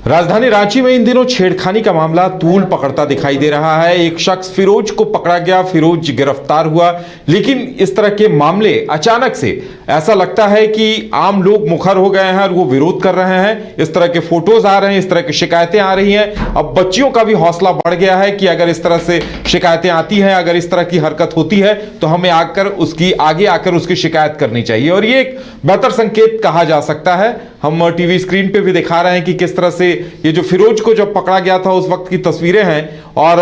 राजधानी रांची में इन दिनों छेड़खानी का मामला तूल पकड़ता दिखाई दे रहा है। एक शख्स फिरोज को पकड़ा गया, फिरोज गिरफ्तार हुआ, लेकिन इस तरह के मामले अचानक से ऐसा लगता है कि आम लोग मुखर हो गए हैं और वो विरोध कर रहे हैं। इस तरह के फोटोज आ रहे हैं, इस तरह की शिकायतें आ रही हैं। अब बच्चियों का भी हौसला बढ़ गया है कि अगर इस तरह से शिकायतें आती हैं, अगर इस तरह की हरकत होती है तो हमें आगे आकर उसकी शिकायत करनी चाहिए, और ये एक बेहतर संकेत कहा जा सकता है। हम टीवी स्क्रीन पे भी दिखा रहे हैं कि किस तरह से ये जो फिरोज को जब पकड़ा गया था उस वक्त की तस्वीरें हैं। और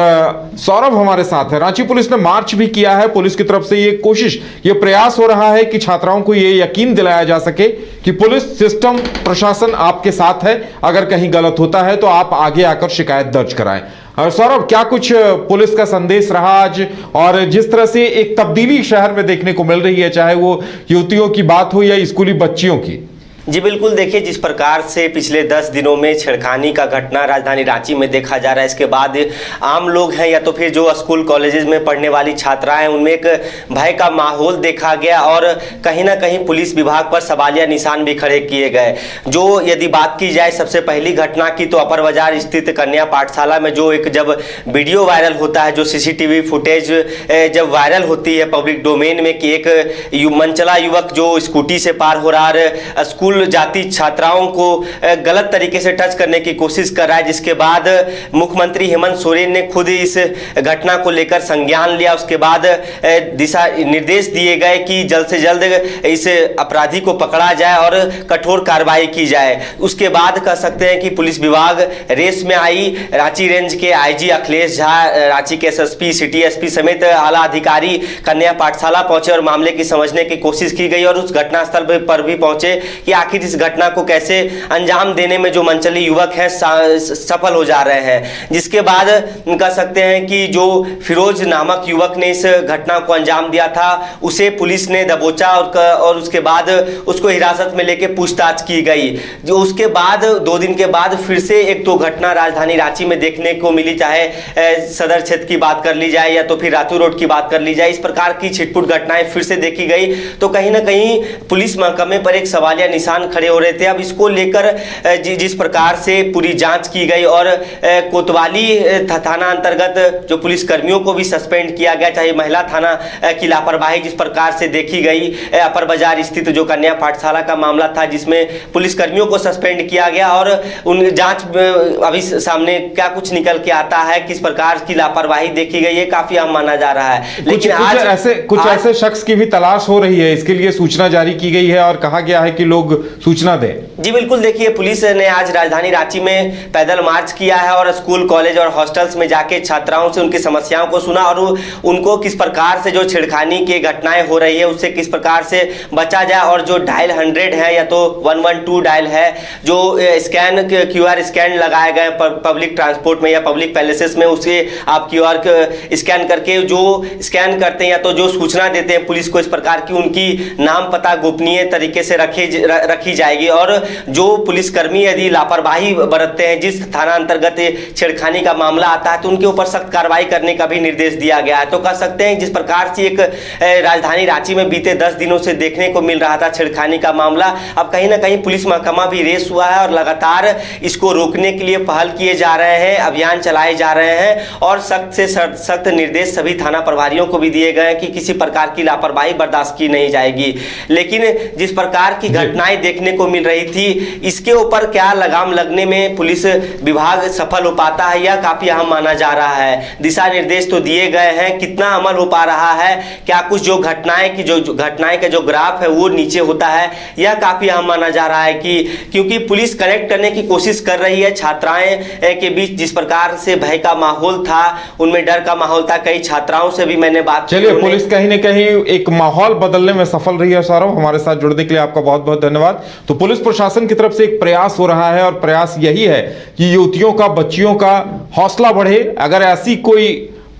सौरभ हमारे साथ है। रांची पुलिस ने मार्च भी किया है। पुलिस की तरफ से ये प्रयास हो रहा है कि छात्राओं को ये यकीन दिलाया जा सके कि पुलिस सिस्टम, प्रशासन आपके साथ है। अगर कहीं गलत होता है तो आप आगे आकर शिकायत दर्ज कराएं। और सौरभ, क्या कुछ पुलिस का संदेश रहा आज, और जिस तरह से एक तब्दीली शहर में देखने को मिल रही है, चाहे वो युवतियों की बात हो या स्कूली बच्चियों की? जी बिल्कुल, देखिए जिस प्रकार से पिछले 10 दिनों में छेड़खानी का घटना राजधानी रांची में देखा जा रहा है, इसके बाद आम लोग हैं या तो फिर जो स्कूल कॉलेजेस में पढ़ने वाली छात्राएं हैं, उनमें एक भय का माहौल देखा गया और कहीं ना कहीं पुलिस विभाग पर सवालिया निशान भी खड़े किए गए। जो यदि बात की जाए सबसे पहली घटना की, तो अपर बाजार स्थित कन्या पाठशाला में जो एक जब वीडियो वायरल होता है, जो सीसीटीवी फुटेज जब वायरल होती है पब्लिक डोमेन में कि एक मनचला युवक जो स्कूटी से पार हो रहा है, स्कूल जाती छात्राओं को गलत तरीके से टच करने की कोशिश कर रहा है, जिसके बाद मुख्यमंत्री हेमंत सोरेन ने खुद इस घटना को लेकर संज्ञान लिया। उसके बाद दिशा निर्देश दिए गए कि जल्द से जल्द इस अपराधी को पकड़ा जाए और कठोर कार्रवाई की जाए। उसके बाद कह सकते हैं कि पुलिस विभाग रेस में आई। रांची रेंज के आईजी अखिलेश झा, रांची के एसएसपी, सिटी एसपी समेत आला अधिकारी कन्या पाठशाला पहुंचे और मामले की समझने की कोशिश की गई और उस घटनास्थल पर भी पहुंचे कि आखिर इस घटना को कैसे अंजाम देने में जो मनचली युवक हैं सफल हो जा रहे हैं। जिसके बाद कह सकते हैं कि जो फिरोज नामक युवक ने इस घटना को अंजाम दिया था, उसे पुलिस ने दबोचा और उसके बाद उसको हिरासत में लेकर पूछताछ की गई। जो उसके बाद 2 दिन के बाद फिर से एक तो घटना राजधानी रांची में देखने को मिली, चाहे सदर क्षेत्र की बात कर ली जाए या तो फिर रातू रोड की बात कर ली जाए। इस प्रकार की छिटपुट घटनाएं फिर से देखी गई, तो कहीं ना कहीं पुलिस महकमे पर एक सवालिया निशान खड़े हो रहे थे। अब इसको लेकर जिस प्रकार से पूरी जांच की गई और कोतवाली थाना अंतर्गत जो पुलिस कर्मियों को भी सस्पेंड किया गया, चाहे महिला थाना की लापरवाही जिस प्रकार से देखी गई, अपर बाजार स्थित जो कन्या पाठशाला का मामला था जिसमें पुलिस कर्मियों को सस्पेंड किया गया, और उन जांच अभी सामने क्या कुछ निकल के आता है, किस प्रकार की लापरवाही देखी गई है, काफी आम माना जा रहा है। लेकिन कुछ ऐसे शख्स की भी तलाश हो रही है। इसके लिए सूचना जारी की गई है और कहा गया है कि लोग सूचना दें। जी बिल्कुल, देखिए पुलिस ने आज राजधानी रांची में पैदल मार्च किया है और स्कूल, कॉलेज और हॉस्टल्स में जाके छात्राओं से उनकी समस्याओं को सुना और उनको किस प्रकार से जो छेड़खानी की घटनाएं हो रही है उससे किस प्रकार से बचा जाए, और जो डायल 100 है या तो 112 डायल है, जो स्कैन QR स्कैन लगाए गए पब्लिक ट्रांसपोर्ट में या पब्लिक पैलेसेस में, उसे आप QR स्कैन करके जो स्कैन करते हैं या तो जो सूचना देते हैं पुलिस को, इस प्रकार की उनकी नाम पता गोपनीय तरीके से रखी जाएगी। और जो पुलिसकर्मी यदि लापरवाही बरतते हैं, जिस थाना अंतर्गत छेड़खानी का मामला आता है, तो उनके ऊपर सख्त कार्रवाई करने का भी निर्देश दिया गया है। तो कह सकते हैं जिस प्रकार से एक राजधानी रांची में बीते 10 दिनों से देखने को मिल रहा था छेड़खानी का मामला, अब कहीं ना कहीं पुलिस महकमा भी रेस हुआ है और लगातार इसको रोकने के लिए पहल किए जा रहे हैं, अभियान चलाए जा रहे हैं और सख्त से सख्त निर्देश सभी थाना प्रभारियों को भी दिए गए हैं कि किसी प्रकार की लापरवाही बर्दाश्त की नहीं जाएगी। लेकिन जिस प्रकार की घटनाएं देखने को मिल रही थी, इसके ऊपर क्या लगाम लगने में पुलिस विभाग सफल हो पाता है, यह काफी अहम माना जा रहा है। दिशा निर्देश तो दिए गए हैं, कितना अमल हो पा रहा है, क्या कुछ जो घटनाएं का जो ग्राफ है वो नीचे होता है, यह काफी अहम माना जा रहा है कि क्योंकि पुलिस कनेक्ट करने की कोशिश कर रही है छात्राएं के बीच। जिस प्रकार से भय का माहौल था, उनमें डर का माहौल था, कई छात्राओं से भी मैंने बात की। चलिए, पुलिस कहीं ना कहीं एक माहौल बदलने में सफल रही है। सौरभ, हमारे साथ जुड़ने के लिए आपका बहुत बहुत धन्यवाद। तो पुलिस प्रशासन की तरफ से एक प्रयास हो रहा है और प्रयास यही है कि युवतियों का, बच्चियों का हौसला बढ़े। अगर ऐसी कोई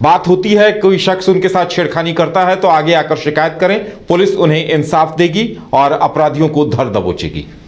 बात होती है, कोई शख्स उनके साथ छेड़खानी करता है, तो आगे आकर शिकायत करें। पुलिस उन्हें इंसाफ देगी और अपराधियों को धर दबोचेगी।